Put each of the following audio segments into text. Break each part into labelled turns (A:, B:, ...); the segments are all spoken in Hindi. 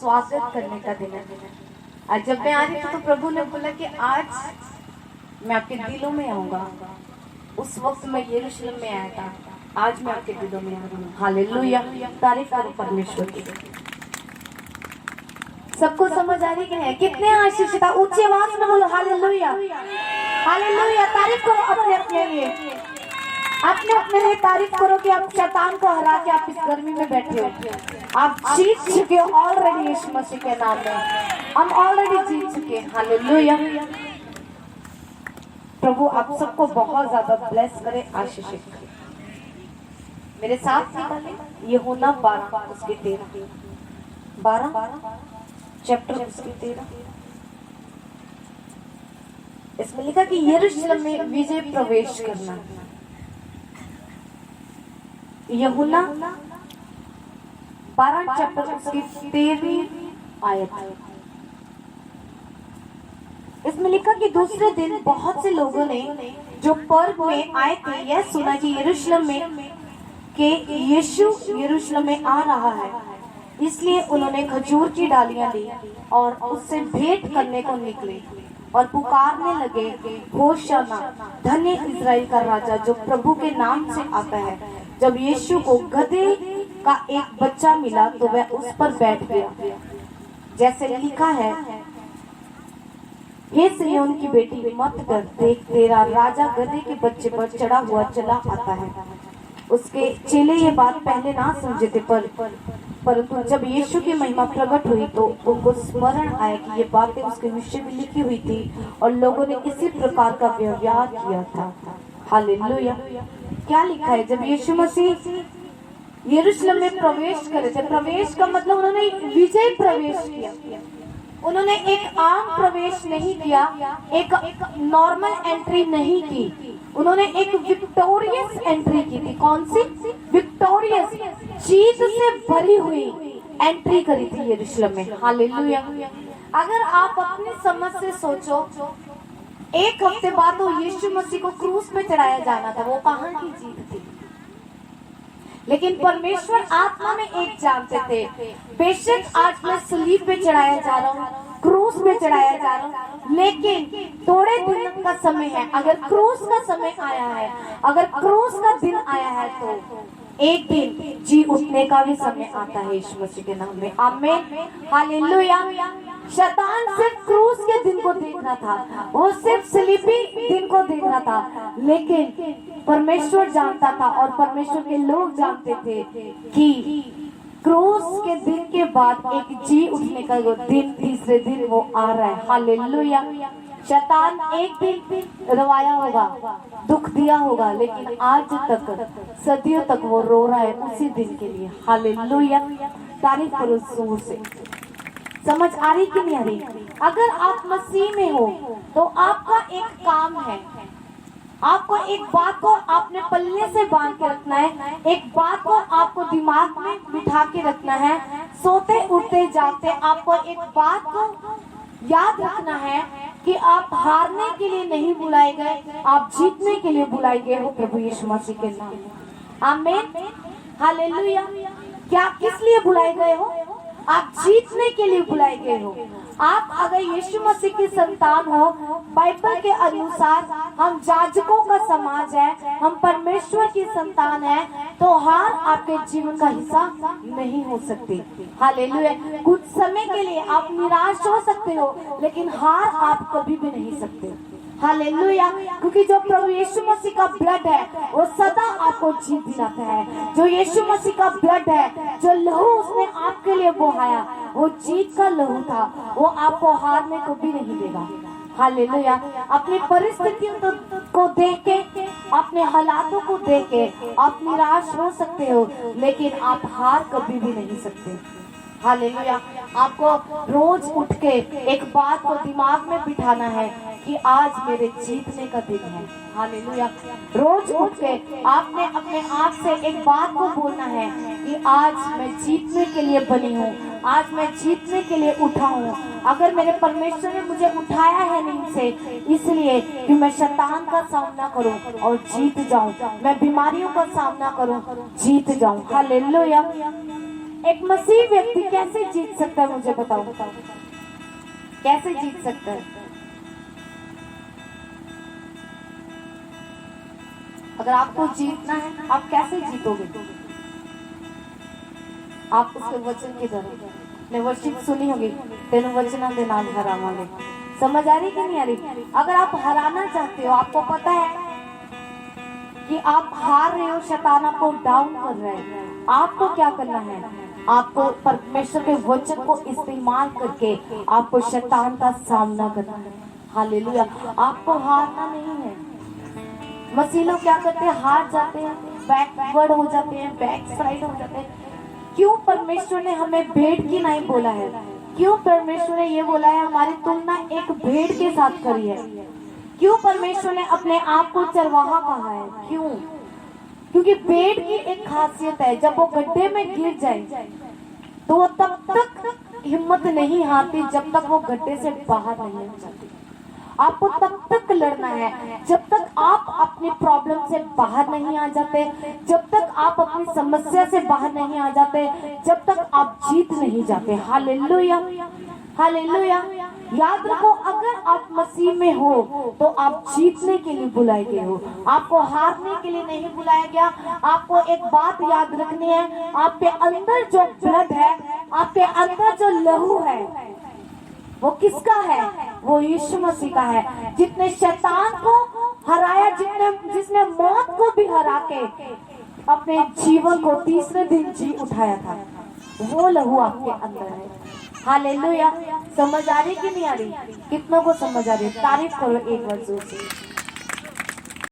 A: स्वागत करने का दिन है। आज जब मैं आ रही थी तो प्रभु ने बोला कि आज मैं आपके दिलों में आऊंगा। उस वक्त मैं यरूशलेम में आया था, आज मैं आपके दिलों में आ रही हूँ। हालेलुया, तारीफ करो परमेश्वर की। सबको समझ आ रही कि नहीं? कितने आशीषित, ऊंची आवाज में बोलो हालेलुया, हालेलुया। तारीफ करो अपने अपने लिए, अपने अपने लिए तारीफ करो कि आप शैतान को हरा के आप इस गर्मी में बैठे हो। आप जीत चुके हो ऑलरेडी यीशु मसीह के नाम में। हम ऑलरेडी जीत चुके हैं। हालेलुया। प्रभु आप सबको बहुत ज्यादा ब्लेस करे, आशीषित करे। मेरे साथ निकाले यूहन्ना 12 उसके 13, 12 चैप्टर उसके 13। इसमें लिखा कि यरूशलेम में विजय प्रवेश करना। यूहन्ना 12 चैप्टर उसकी 13वीं आयत। इसमें लिखा कि दूसरे दिन बहुत से लोगों ने जो पर्व में आए थे यह सुना कि यरूशलेम में के यीशु यरूशलेम में आ रहा है, इसलिए उन्होंने खजूर की डालियां ली और उससे भेंट करने को निकले और पुकारने लगे, होशाना, धन्य इज़राइल का राजा जो प्रभु के नाम से आता है। जब यीशु को गधे का एक बच्चा मिला तो वह उस पर बैठ गया, जैसे लिखा है, हे सिय्योन की बेटी मत डर, देख तेरा राजा गधे के बच्चे पर चढ़ा हुआ चला आता है। उसके चेले ये बात पहले ना समझे थे, परंतु जब यीशु की महिमा प्रकट हुई तो उनको स्मरण आया कि ये बातें उसके विषय में लिखी हुई थी और लोगों ने इसी प्रकार का व्यवहार किया था। हालेलुया। क्या लिखा है? जब यीशु मसीह यरूशलेम में प्रवेश करे थे, प्रवेश का मतलब उन्होंने विजय प्रवेश किया। उन्होंने एक आम प्रवेश नहीं किया, एक नॉर्मल एंट्री नहीं की, उन्होंने एक विक्टोरियस एंट्री की थी। कौन सी? विक्टोरियस, जीत से भरी हुई एंट्री करी थी यरूशलेम में। हालेलुया। अगर आप अपनी समझ से सोचो, एक हफ्ते बाद तो यीशु मसीह को क्रूस पे चढ़ाया जाना था, वो कहाँ की जीत थी? लेकिन परमेश्वर आत्मा में एक जानते थे, बेशक आज मैं सलीब पे चढ़ाया जा रहा हूँ, क्रूस पे चढ़ाया जा रहा हूँ, लेकिन थोड़े दिन का समय है। अगर क्रूस का समय आया है, अगर क्रूस का दिन आया है तो एक दिन जी उठने का भी समय आता है यीशु मसीह के नाम में। आमीन, हालेलुया। शैतान सिर्फ क्रूस के दिन को देख रहा था, वो सिर्फ सलीबी दिन को देख रहा था, लेकिन परमेश्वर जानता था और परमेश्वर के लोग जानते थे कि क्रूस के दिन के बाद एक जी उठने का वो दिन, तीसरे दिन वो आ रहा है। हालेलुया। शैतान एक दिन रवाया होगा, दुख दिया होगा, लेकिन आज तक, सदियों तक वो रो रहा है उसी दिन के लिए। हालेलुया। तारीफ करो जोर से। समझ आ रही कि नहीं आ रही? अगर आप मसीह में हो तो आपका एक काम है, आपको एक बात को आपने पल्ले से बांध के रखना है, एक बात को आपको दिमाग में बिठा के रखना है। सोते उठते जागते आपको एक बात को याद रखना है कि आप हारने के लिए नहीं बुलाए गए, आप जीतने के लिए बुलाए गए हो प्रभु यीशु मसीह के नाम में। आमीन, हालेलुया। क्या किस लिए बुलाए गए हो? आप जीतने के लिए बुलाए गए हो। आप अगर यीशु मसीह की संतान हो, बाइबल के अनुसार हम याजकों का समाज है, हम परमेश्वर की संतान है, तो हार आपके जीवन का हिस्सा नहीं हो सकती। हालेलुया। कुछ समय के लिए आप निराश हो सकते हो, लेकिन हार आप कभी भी नहीं सकते। हालेलुया। क्योंकि जो प्रभु यीशु मसीह का ब्लड है वो सदा आपको जीत दिलाता है। जो यीशु मसीह का ब्लड है, जो लहू उसने आपके लिए बहाया, वो जीत का लहू था, वो आपको हारने को भी नहीं देगा। हालेलुया। अपनी परिस्थितियों को देख के, अपने हालातों को देख के आप निराश हो सकते हो, लेकिन आप हार कभी भी नहीं सकते। हालेलुया। आपको रोज उठ के एक बात को दिमाग में बिठाना है कि आज मेरे जीतने का दिन है। हालेलुया। रोज उठ के आपने अपने आप से एक बात को बोलना है कि आज मैं जीतने के लिए बनी हूँ, आज मैं जीतने के लिए उठा हूँ। अगर मेरे परमेश्वर ने मुझे उठाया है नींद से, इसलिए कि मैं शैतान का सामना करूँ और जीत जाऊँ, मैं बीमारियों का सामना करूँ, जीत जाऊँ। हालेलुया। एक मसीह व्यक्ति कैसे जीत सकता है, मुझे बताओ, कैसे जीत सकता है? अगर आपको जीतना है, आप कैसे जीतोगे? आप उसके वचन की तरह ने वर्शिप सुनी होगी, तेनु वचना दे नाम हरावांगे। समझ आ रही कि नहीं आ रही? अगर आप हराना चाहते हो, आपको पता है कि आप हार रहे हो, शैतान आपको डाउन कर रहा है, आपको क्या करना है? आपको परमेश्वर के वचन को इस्तेमाल करके आपको शैतान का सामना करना है। हालेलुया। आपको हारना नहीं है। मसीह लोग क्या करते हैं? हार जाते हैं, बैकवर्ड हो जाते हैं, बैक साइड हो जाते हैं। क्यों परमेश्वर ने हमें भेड़ की नहीं बोला है? क्यों परमेश्वर ने ये बोला है हमारी तुलना एक भेड़ के साथ करी है? क्यों परमेश्वर ने अपने आप को चरवाहा कहा है? क्यों? क्योंकि भेड़ की एक खासियत है, जब वो गड्ढे में गिर जाए तो वो तब तक हिम्मत नहीं हारती जब तक वो गड्ढे से बाहर नहीं आ जाती। आपको तब तक लड़ना है जब तक आप अपनी प्रॉब्लम से बाहर नहीं आ जाते, जब तक आप अपनी समस्या से बाहर नहीं आ जाते, जब तक आप जीत नहीं जाते। Hallelujah, hallelujah. याद रखो, अगर आप मसीह में हो तो आप जीतने के लिए बुलाए गए हो, आपको हारने के लिए नहीं बुलाया गया। आपको एक बात याद रखनी है, आपके अंदर जो ब्लड है, आपके अंदर जो लहू है, वो किसका है? वो यीशु मसीह का है, जिसने शैतान को हराया, जिसने मौत को भी हरा के अपने जीवन को तीसरे दिन जी उठाया था। वो लहू आपके अंदर है। हालेलुया। समझ आ रही कि नहीं आ रही? कितनों को समझ आ रही? तारीफ करो एक बार जोर से।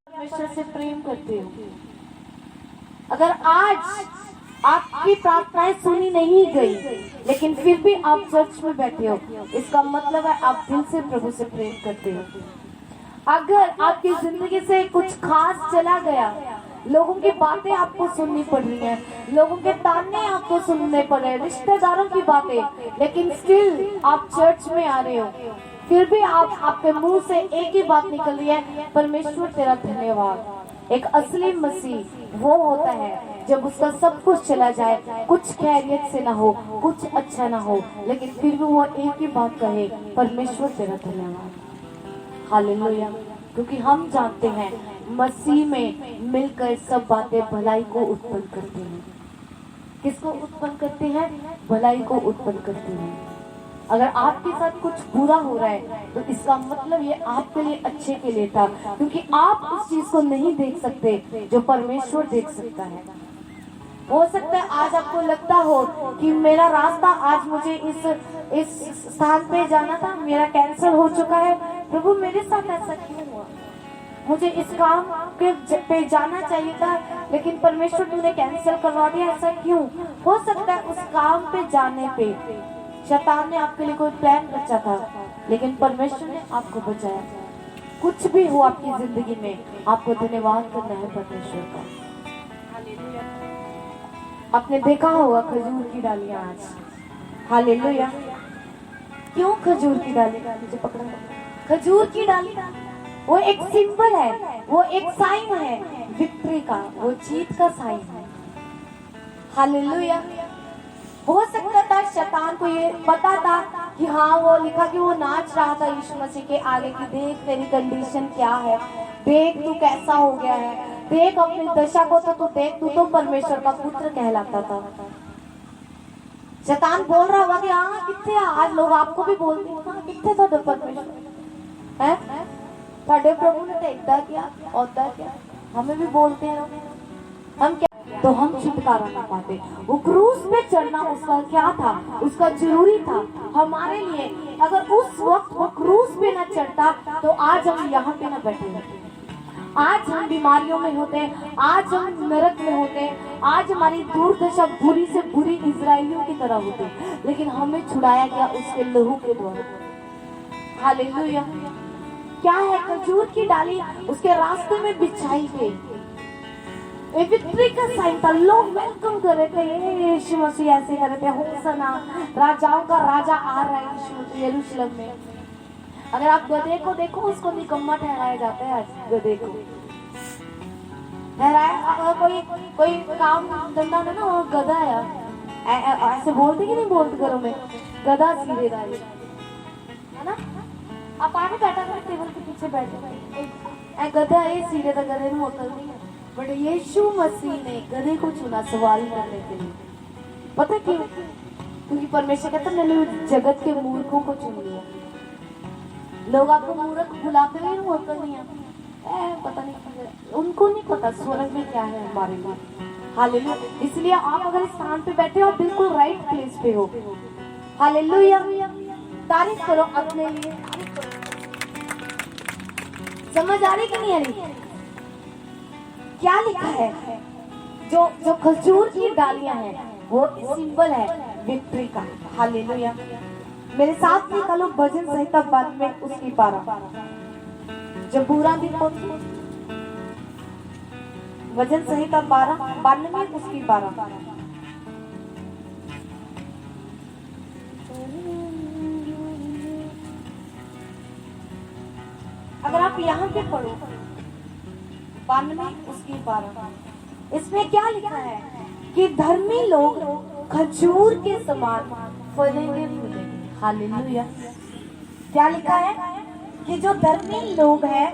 A: परमेश्वर से प्रेम करते हो। अगर आज आपकी प्रार्थनाएं सुनी नहीं गई, लेकिन फिर भी आप चर्च में बैठे हो, इसका मतलब है आप दिल से प्रभु से प्रेम करते हो। अगर आपकी जिंदगी से कुछ खास चला गया, लोगों की बातें आपको सुननी पड़ रही हैं, लोगों के ताने आपको सुनने पड़ रहे हैं, रिश्तेदारों की बातें, लेकिन स्टिल आप चर्च में आ रहे हो, फिर भी आपके मुंह से एक ही बात निकल रही है, परमेश्वर तेरा धन्यवाद। एक असली मसीह वो होता है जब उसका सब कुछ चला जाए, कुछ खैरियत से ना हो, कुछ अच्छा ना हो, लेकिन फिर भी वो एक ही बात कहे, परमेश्वर तेरा धन्यवाद। हालेलुया। क्योंकि हम जानते हैं मसीह में मिलकर सब बातें भलाई को उत्पन्न करती हैं। किसको उत्पन्न करती हैं? भलाई को उत्पन्न करती हैं। अगर आपके साथ कुछ बुरा हो रहा है तो इसका मतलब ये आपके लिए अच्छे के लिए था, क्योंकि आप उस चीज को नहीं देख सकते जो परमेश्वर देख सकता है। हो सकता है आज आपको लगता हो कि मेरा रास्ता, आज मुझे इस स्थान पे जाना था, मेरा कैंसिल हो चुका है, प्रभु मेरे साथ ऐसा क्यों हुआ? मुझे इस काम पे जाना चाहिए था, लेकिन परमेश्वर तूने कैंसिल करवा दिया, ऐसा क्यों? हो सकता है उस काम पे जाने पे शैतान ने आपके लिए कोई प्लान रचा था, लेकिन परमेश्वर ने आपको बचाया। कुछ भी हो आपकी जिंदगी में, आपको धन्यवाद करना है परमेश्वर का। आपने देखा होगा खजूर की डालियां आज। हालेलुया। क्यों खजूर की डाली? मुझे पकड़ा। खजूर की डाली वो एक सिंबल है, वो एक साइन है विक्ट्री का, वो जीत का साइन है। हालेलुया। हो सकता था शैतान को ये पता था कि हाँ, वो लिखा कि वो नाच रहा था यीशु मसीह के आगे कि देख तेरी कंडीशन क्या है, देख तू कैसा हो गया है, देख अपनी दशा को, तो तू देख, तू तो परमेश्वर का पुत्र कहलाता था। शैतान बोल रहा होगा कि हाँ कितने आज लोग आपको भी बोलते हैं, हाँ कितने तो परमेश्वर है, साढ़े प्रभु ने तो इतना किया औदा किया, हमें भी बोलते हैं हम क्या, तो हम छुटकारा ना पाते। वो क्रूस पे चढ़ना उसका क्या था? उसका जरूरी था हमारे लिए। अगर उस वक्त वो क्रूस पे ना चढ़ता तो आज हम यहाँ पे ना बैठे होते, आज हम बीमारियों में होते, आज हम नरक में होते, आज हमारी दुर्दशा बुरी से बुरी इजराइलियों की तरह होती, लेकिन हमें छुड़ाया गया उसके लहू के द्वारा। हालेलुया। क्या है? खजूर की डाली उसके रास्ते में बिछाई गई, विक्ट्री का साइन था। लोग वेलकम कर रहे थे, यीशु मसीह ऐसे कर रहे थे, होसना राजाओं का राजा आ रहा है यीशु यरूशलेम में। अगर आप गधे को देखो, उसको निकम्मा ठहराया जाता है। आज गधे को ठहराया, अगर कोई काम धंधा में ना, वो गधा है, ऐसे बोलते कि नहीं बोलते घरों में, गधा सीधेदारी, है ना। आप आगे बैठा कर टेबल के पीछे बैठे, गधा ये सीधे था, गधे में अकल नहीं है, बट यीशु मसीह ने गधे को चुना सवारी करने के लिए। पता क्यों? क्योंकि परमेश्वर कहता मैंने जगत के मूर्खों को चुन लिया। लोग आपको मूर्ख बुलाते हुए अकल नहीं है, पता नहीं, उनको नहीं पता स्वर्ग में क्या है हमारे लिए। हालेलुया। इसलिए आप अगर इस स्थान पे बैठे हो, बिल्कुल राइट प्लेस पे हो। हालेलुया। तारीफ करो अपने लिए। समझ आ रही कि नहीं आ रही? क्या लिखा है? जो खजूर की डालियां हैं वो सिंबल है विक्ट्री का। हालेलुया। मेरे साथ निकालो भजन संहिता 92 उसकी 12। जब बुरा दिन होता, भजन संहिता 92 उसकी 12। अगर आप यहाँ पे पढ़ो 92 उसकी 12, इसमें क्या लिखा है कि धर्मी लोग खजूर के समान फलेंगे फूलेंगे। हालेलुया। क्या लिखा है कि जो धर्मी लोग हैं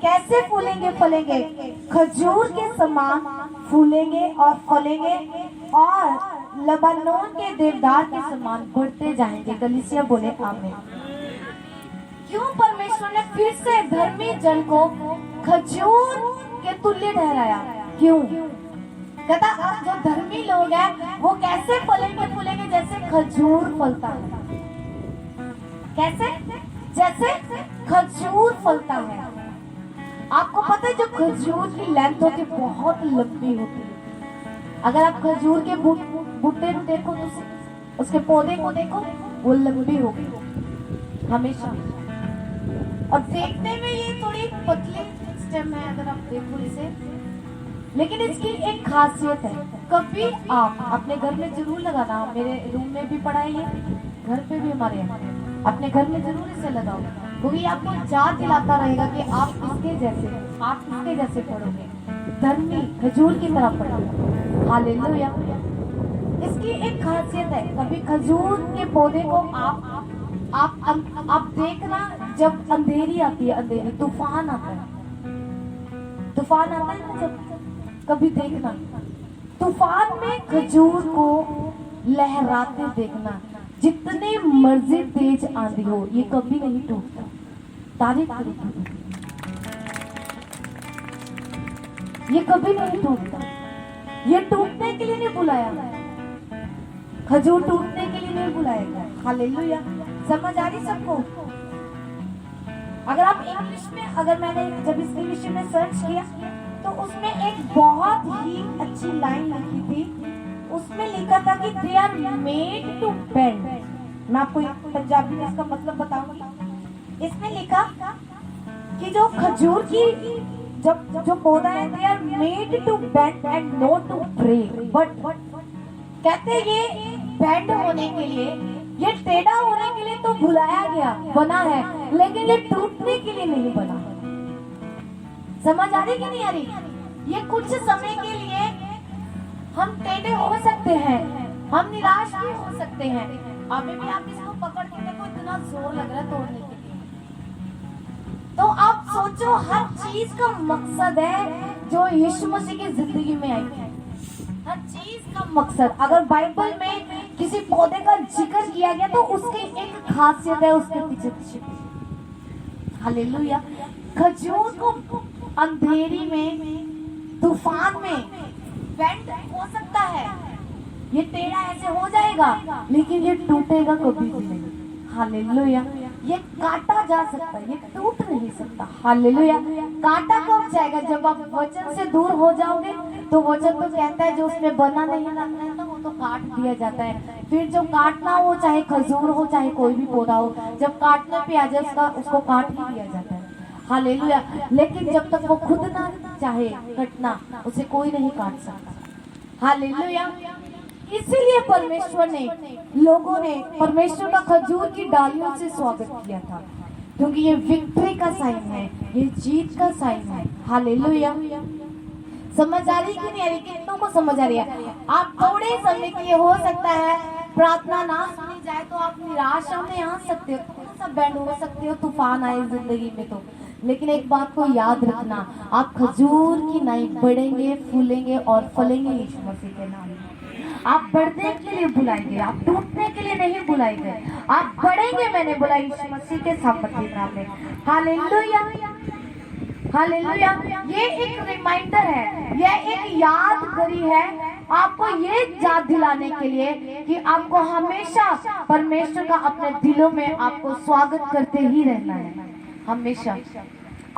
A: कैसे फूलेंगे फलेंगे? खजूर के समान फूलेंगे और फलेंगे और लबानोन के देवदार के समान बढ़ते जाएंगे। कलीसिया बोले आमीन। क्यों परमेश्वर ने फिर से धर्मी जन को खजूर के तुल्य ठहराया? क्यों? कहता अब जो धर्मी लोग हैं वो कैसे फलेंगे फूलेंगे? जैसे खजूर फलता है। कैसे? जैसे खजूर फलता है। आपको पता है जो खजूर की लेंथ होती है बहुत लंबी होती है। अगर आप खजूर के बूटे को देखो तो उसके पौधे को देखो, वो लंबी होगी हमेशा। और देखने में ये थोड़ी पतली स्टेम है अगर आप देखो इसे, लेकिन इसकी एक खासियत है। कभी आप अपने घर में जरूर लगाना, मेरे रूम में भी पड़ा है ये, घर पे भी हमारे यहाँ, अपने घर में जरूर इसे लगाओ, क्योंकि आपको याद दिलाता रहेगा कि आप इसके जैसे पढ़ोगे, धर्मी खजूर की तरह पढ़ोगे। हालेलुया। इसकी एक खासियत है, कभी खजूर के पौधे को आप देखना, जब अंधेरी आती है, अंधेरी तूफान आता है ना, जब कभी देखना तूफान में खजूर को लहराते देखना, जितने मर्जी तेज आंधी हो ये कभी नहीं टूटता। तारीफ करो, ये कभी नहीं टूटता। ये टूटने के लिए नहीं बुलाया, खजूर टूटने के लिए नहीं बुलाया गया। हालेलुया। समझ आ रही सबको? अगर आप इंग्लिश में, अगर मैंने जब इसके विषय में सर्च किया तो उसमें एक बहुत ही अच्छी लाइन लिखी थी। उसमें लिखा था कि they are made to bend. मैं आपको पंजाबी में इसका मतलब बताऊंगी। इसमें लिखा कि जो खजूर की जो पौधा है, they are made to bend and not to break. But कहते ये बेंड होने के लिए, ये टेढ़ा होने के लिए तो बुलाया गया, बना है, लेकिन ये टूटने के लिए नहीं बना। समझ आ रही कि नहीं आ रही? ये कुछ समय के लिए हम टेढ़े हो सकते हैं, हम निराश भी हो सकते हैं। अभी भी आप इसको पकड़ के देखो, इतना जोर लग रहा है तोड़ने के लिए। तो आप सोचो, हर चीज का मकसद है जो यीशु मसीह की जिंदगी में आई है। हर चीज का मकसद, अगर बाइबल में किसी पौधे का जिक्र किया गया तो उसकी एक खासियत है उसके पीछे। हालेलुया। खजूर को अंधेरी में, तूफान में बेंड हो सकता है, ये टेढ़ा ऐसे हो जाएगा, लेकिन ये टूटेगा कभी भी नहीं। हालेलुया। ये काटा जा सकता है, ये टूट नहीं सकता। हालेलुया। काटा कब जाएगा? जब आप वचन से दूर हो जाओगे। तो वचन तो कहता है जो उसमें बना नहीं रहता वो तो काट दिया जाता है। फिर जो काटना हो, चाहे खजूर हो चाहे कोई भी पौधा हो, जब काटने पे आ जाए उसको काट ही दिया जाता है। हालेलुया। लेकिन जब तक वो खुद ना चाहे कटना, उसे कोई नहीं काट सकता। हालेलुया। इसीलिए परमेश्वर ने, लोगों ने परमेश्वर का खजूर की डालियों से स्वागत किया था, क्योंकि ये विक्ट्री का साइन है, ये जीत का साइन है। हालेलुया। समझ आ रही कि नहीं आ रही? कितनों को समझ आ रही है? आप थोड़े समय के लिए हो सकता है प्रार्थना ना सुनी जाए तो आप निराशा में आ सकते हो, थोड़ा सा बैंड हो सकते हो, तूफान आए जिंदगी में तो, लेकिन एक बात को याद रखना, आप खजूर की नाई बढ़ेंगे, फूलेंगे और फलेंगे यीशु मसीह के नाम में। आप बढ़ने के लिए बुलाए गए, आप टूटने के लिए नहीं बुलाए गए, आप बढ़ेंगे, मैंने बोला यीशु मसीह के सामर्थ्य नाम में। Hallelujah, hallelujah. ये एक रिमाइंडर है, यह एक यादगारी है आपको ये याद दिलाने के लिए कि आपको हमेशा परमेश्वर का अपने दिलों में आपको स्वागत करते ही रहना है, हमेशा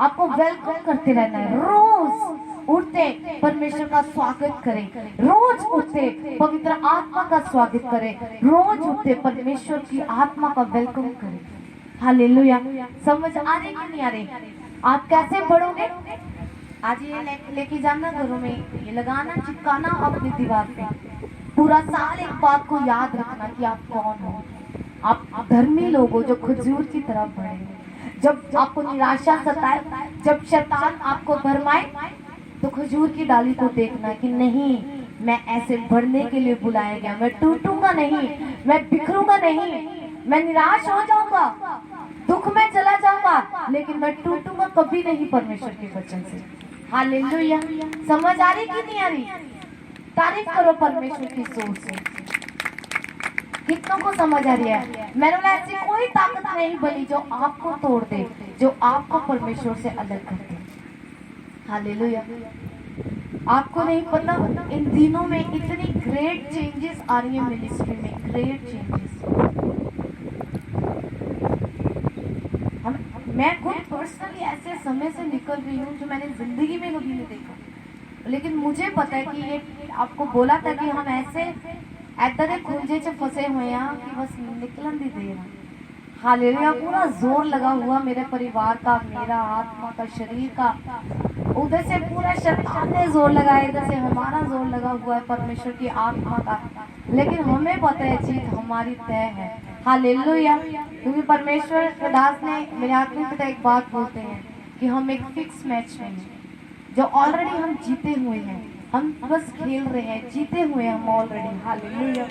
A: आपको वेलकम करते रहना है। रोज उठते परमेश्वर का स्वागत करें, रोज उठते पवित्र आत्मा का स्वागत करें, रोज उठते परमेश्वर की आत्मा का वेलकम करें। हालेलुया। समझ आ रही कि नहीं आ रही? आप कैसे बढ़ोगे? आज ये लेके जाना घरों में, ये लगाना, चिपकाना अपनी दीवार पे, पूरा साल एक बात को याद रखना कि आप कौन हो। आप धर्मी लोग हो जो खजूर की तरफ बढ़ेंगे। जब आपको निराशा सताए, जब शैतान आपको भरमाए, तो खजूर की डाली को देखना कि नहीं, मैं ऐसे बढ़ने के लिए बुलाया गया, मैं टूटूंगा नहीं, मैं बिखरूंगा नहीं, मैं निराश हो जाऊंगा, दुख में चला जाऊंगा, लेकिन मैं टूटूंगा कभी नहीं परमेश्वर के वचन से। हालेलुया। समझ आ रही कि नहीं आ रही? तारीफ करो परमेश्वर की सोच से। कितनों को समझ आ रही है? मैंने बोला ऐसी कोई ताकत नहीं बनी जो आपको तोड़ दे, जो आपको परमेश्वर से अलग कर दे। हालेलुया। आपको नहीं पता इन दिनों में इतनी ग्रेट चेंजेस आ रही है मिनिस्ट्री में, ग्रेट चेंजेस। मैं खुद पर्सनली ऐसे समय से निकल रही हूँ जो मैंने जिंदगी में कभी नहीं देखा, लेकिन मुझे पता है कि ये आपको बोला था कि हम ऐसे ऐसे खुंजे से फंसे हुए हैं कि बस निकलन भी दे रहा। हालेलुया। पूरा जोर लगा हुआ मेरे परिवार का, मेरा आत्मा का, शरीर का, उधर से पूरा शैतान ने जोर लगाया, इधर से हमारा जोर लगा हुआ है परमेश्वर की आत्मा का, लेकिन हमें पता है जीत हमारी तय है। हालेलुया। क्योंकि परमेश्वर के दास ने मेरे आत्मा पिता एक बात बोलते हैं कि हम एक फिक्स मैच में हैं, जो ऑलरेडी हम जीते हुए हैं, हम बस खेल रहे हैं, जीते हुए हम ऑलरेडी। Hallelujah,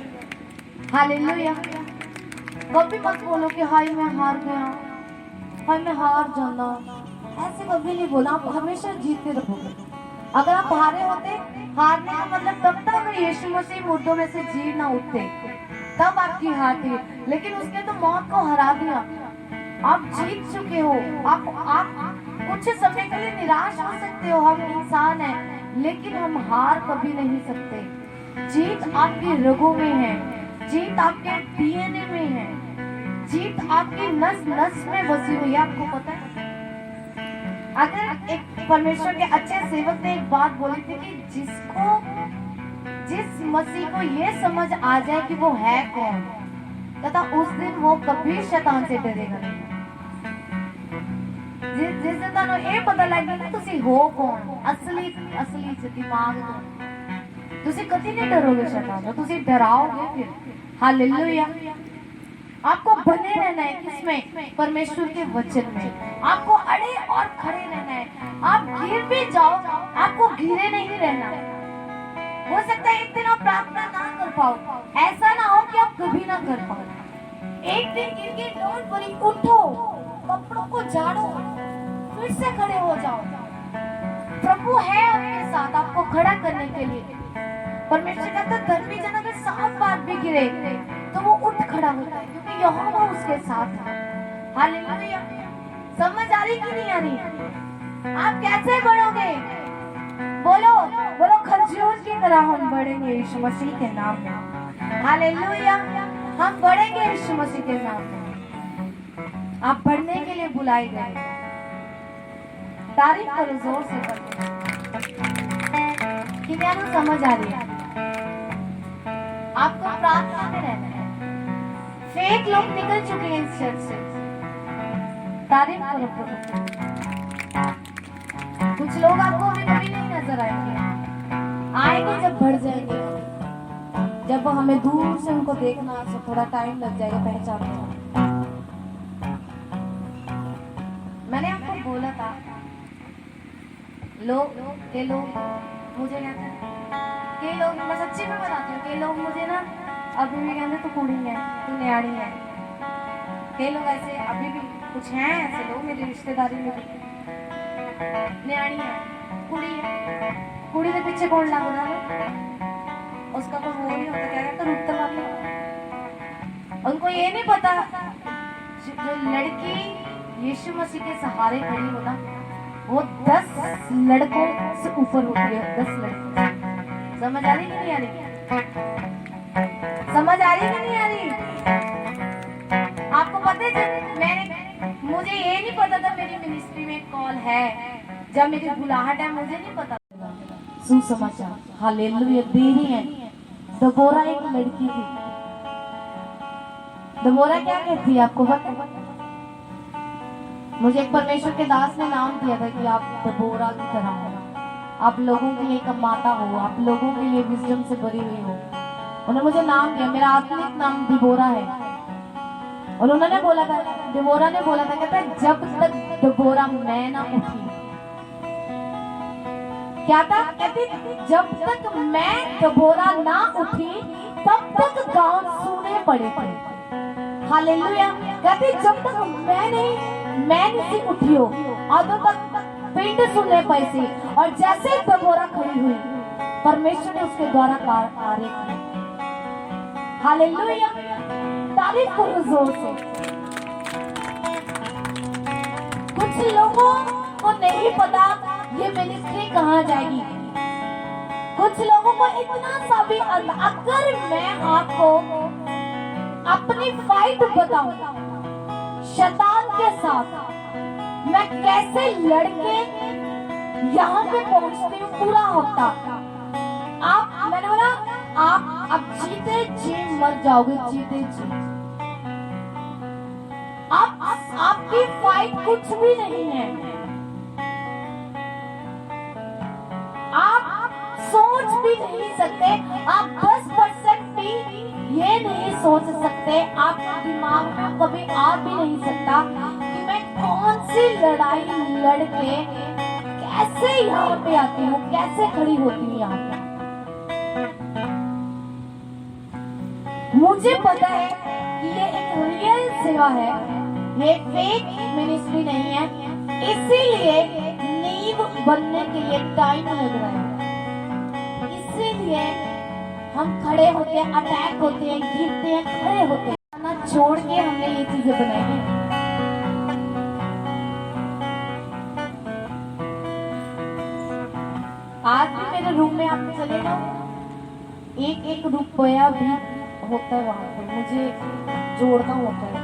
A: hallelujah. कभी मत बोलो कि हाय मैं हार गया, हाय मैं हार जाना, ऐसे कभी नहीं बोला। आप हमेशा जीतते रहोगे। अगर आप हारे होते, हारने का मतलब तब तक अगर यीशु मसीह मुर्दों में से जी ना उठते तब आपकी हार थी, लेकिन उसने तो मौत को हरा दिया। आप जीत चुके हो। आप कुछ समय के लिए निराश हो सकते हो, हम इंसान हैं, लेकिन हम हार कभी नहीं सकते। जीत आपकी रगों में है, जीत आपके डीएनए में है, जीत आपकी नस नस में बसी हुई है। आपको पता है, अगर एक परमेश्वर के अच्छे सेवक ने एक बात बोली थी कि जिस मसीह को ये समझ आ जाए कि वो है कौन, तथा उस दिन वो कभी शैतान से डरेगा नहीं। जिस दिन ਤੁਹਾਨੂੰ ਇਹ ਪਤਾ ਲੱਗ ਗਿਆ ਨਾ ਤੁਸੀਂ ਹੋ ਕੌਣ, असली दिमाग ਤੋਂ, ਤੁਸੀਂ कभी नहीं डरोगे शैतान से, ਤੁਸੀਂ डराओगे फिर। हालेलुया। आपको बने रहना है किसमें? परमेश्वर के वचन में। आपको अड़े और खड़े रहना है। आप गिर भी जाओ, आपको गिरे नहीं रहना। हो सकता है एक दिन आप प्रार्थना ना कर पाओ, ऐसा ना हो कि आप कभी ना कर पाओ। एक दिन गिर के डोंट वरी, उठो, कपड़ों को झाड़ो, फिर से खड़े हो जाओ। प्रभु है आपके साथ, आपको खड़ा करने के लिए। परमेश्वर कहता है धर्मी जन अगर 7 बार भी गिरे तो वो उठ खड़ा होता है, क्योंकि यहोवा उसके साथ है। हालेलुया। समझ आ रही कि नहीं आ रही? आप कैसे बढ़ोगे? बोलो बोलो, खजूर की तरह हम बढ़ेंगे यीशु मसीह के नाम में। हालेलुया। हम बढ़ेंगे यीशु मसीह के नाम में। आप बढ़ने के लिए बुलाए गए। तारीफ करो जोर से करो। कितना समझ आ रही है? आपको प्रार्थना में रहना है। फेक लोग निकल चुके हैं इस चर्च से। तारीफ करो प्रभु। कुछ लोग आपको अभी कभी नहीं नजर आएंगे जब बढ़ जाएंगे, जब हमें दूर से उनको देखना, तो थोड़ा टाइम लग जाएगा पहचानने। मैंने आपको बोला था लोग मुझे कहते हैं कई लोग, मैं सच्ची में बताती हूँ, कई लोग मुझे ना अभी भी कहते तू कुड़ी है, तू न्याणी है। कई लोग ऐसे अभी भी कुछ हैं ऐसे लोग मेरी रिश्तेदारी में भी, न्याणी है, कुड़ी है, कुड़ी के पीछे कौन लगता है, उसका कोई वो नहीं होता, क्या कहता है उत्तर वाली। उनको ये नहीं पता जो लड़की यीशु मसीह के सहारे खड़ी हो ना, वो 10 लड़कों से ऊपर होती है, 10 लड़कों। समझ आ रही कि नहीं आ रही? समझ आ रही कि नहीं आ रही? आपको पता है जब मुझे ये नहीं पता था मेरी मिनिस्ट्री में कॉल है, जब मेरी बुलाहट है, मुझे नहीं पता। सुसमाचार, हालेलुया, देरी है। दबोरा एक लड़की थी। दबोरा क्या कहती है आपको पता? मुझे एक परमेश्वर के दास ने नाम दिया था कि आप दबोरा की तरह हो, आप लोगों के लिए एक माता हो, आप लोगों के लिए विजडम से भरी हुई हो। उन्होंने मुझे नाम दिया, मेरा आत्मिक नाम दिबोरा है। और उन्होंने बोला था, दिबोरा ने बोला था, कहता है जब तक दिबोरा मैं ना उठी, क्या था? कहती जब तक मैं दिबोरा ना उठी तब तक गांव सूने पड़े थे। हालेलुया। कहती जब तक मैं नहीं उठी हो, अभी तक पिंड सुनने पाई थी। और जैसे दिबोरा खड़ी हुई, परमेश्वर ने उसके द्वारा कार्य किए। हालेलुया, तारीफ करो जोर से। कुछ लोगों को नहीं पता ये मिनिस्ट्री कहाँ जाएगी। कुछ लोगों को इतना सा भी, अगर मैं आपको अपनी फाइट बताऊं शैतान के साथ, मैं कैसे लड़के यहाँ पे पहुंचती हूँ पूरा हफ्ता, मैंने बोला आप अब जीते जी मर जाओगे, जीते जी। आपकी फाइट कुछ भी नहीं है। आप सोच भी नहीं सकते, आप 10% भी ये नहीं सोच सकते, आपके दिमाग में कभी आ भी नहीं सकता कि मैं कौन सी लड़ाई लड़के कैसे यहाँ पे आती हूँ, कैसे खड़ी होती हूँ यहाँ पे। मुझे पता है कि ये एक रियल सेवा है, ये फेक मिनिस्ट्री नहीं है, इसीलिए नींव बनने के लिए टाइम लग रहा है। इसीलिए हम खड़े होते हैं, अटैक होते हैं, गिरते हैं, खड़े होते हैं, ना छोड़ के हमने ये चीजें बनाई हैं। आज भी मेरे रूम में आप चले जाओ, एक रुपया भी होता है वहां पर, मुझे जोड़ना होता है।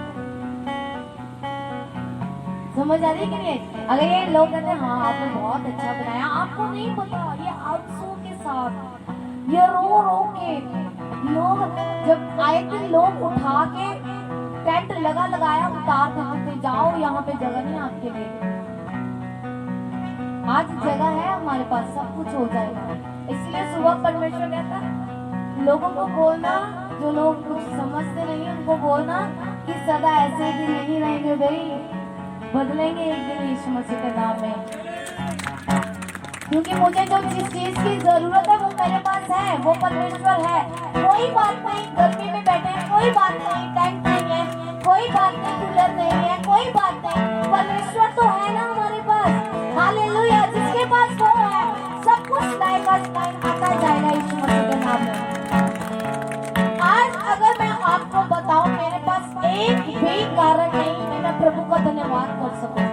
A: समझ आ रही कि नहीं? अगर ये लोग कहते हैं हाँ आपने बहुत अच्छा बनाया, आपको नहीं पता ये आंसू के साथ, ये रो के लोग जब आए थे, लोग उठा के टेंट लगाया उतार देते थे, जाओ यहाँ पे जगह नहीं आपके लिए। आज जगह है हमारे पास, सब कुछ हो जाएगा। इसलिए सुबह परमेश्वर कहता लोगों को बोलना, जो लोग कुछ समझते नहीं उनको बोलना कि सदा ऐसे दिन नहीं रहेंगे भाई, बदलेंगे एक दिन यीशु मसीह के नाम में। क्योंकि मुझे जो जिस चीज की जरूरत है वो मेरे पास है, वो परमेश्वर है। कोई बात नहीं गर्मी में बैठे हैं, कोई बात नहीं टेंट नहीं है, कोई बात नहीं कूलर नहीं है, कोई बात नहीं, परमेश्वर तो है ना हमारे पास। हालेलुया, जिसके पास वो है सब कुछ लाएगा, आता जाएगा यीशु मसीह के नाम में। आज अगर मैं आपको बताऊं मेरे पास एक भी कारण नहीं कि मैं प्रभु का धन्यवाद कर सकूं।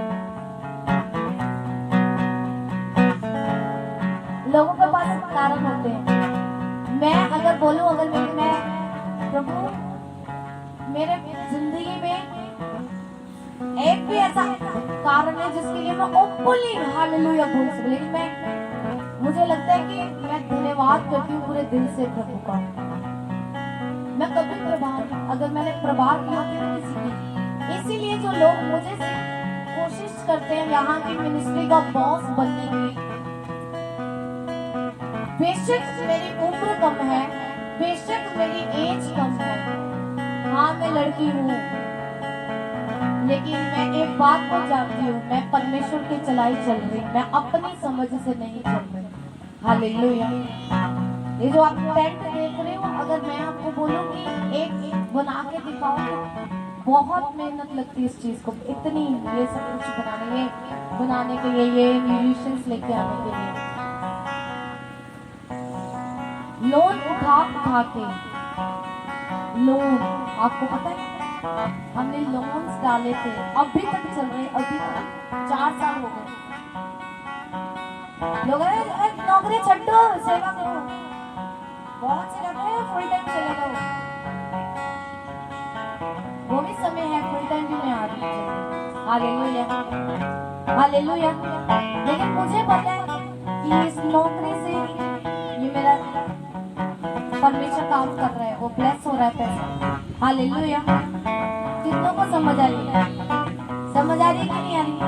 A: लोगों के पास कारण होते हैं। मैं अगर बोलूं, अगर मैं प्रभु मेरे जिंदगी में एक भी ऐसा कारण है जिसके लिए मैं ओपनली हालेलुया बोल सकूं, लेकिन मुझे लगता है कि मैं धन्यवाद करती हूँ पूरे दिल से प्रभु का। मैं कभी अगर मैंने प्रभाव किया किसी की, इसीलिए जो लोग मुझे कोशिश करते हैं यहाँ की मिनिस्ट्री का बॉस बनने की, बेशक मेरी उम्र कम है, बेशक मेरी एज कम है, हाँ मैं लड़की हूँ, लेकिन मैं एक बात को जानती हूँ, मैं परमेश्वर की चलाई चल रही, मैं अपनी समझ से नहीं चल रही। हालेलुया। ये जो आप टेंट देख रहे हो, अगर मैं आपको बोलूं कि एक बना के दिखाओ तो बहुत मेहनत लगती है इस चीज को, इतनी ये सब कुछ बनाने के लिए ये म्यूजिशियंस लेके आने के लिए लोन उठा के लोन, आपको पता है हमने लोन्स डाले थे, अभी तक चल रहे, अभी तक 4 साल हो गए। लोग नौकरी छड्डो सेवा करो, बहुत से कहते हैं फुल टाइम चले जाओ, वो भी समय है, फुल टाइम भी मैं आ रही हूँ। Hallelujah hallelujah. लेकिन मुझे पता है कि इस नौकरी से ये मेरा परमेश्वर काम कर रहा है, वो ब्लेस हो रहा है पैसा। हालेलुया। कितनों को समझ आ रही है? समझ आ रही है कि नहीं आ रही?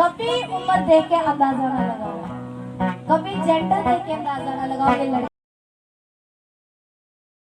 A: कभी उम्र देख के अंदाजा ना लगाओ, कभी जेंडर देख के अंदाजा ना लगाओ।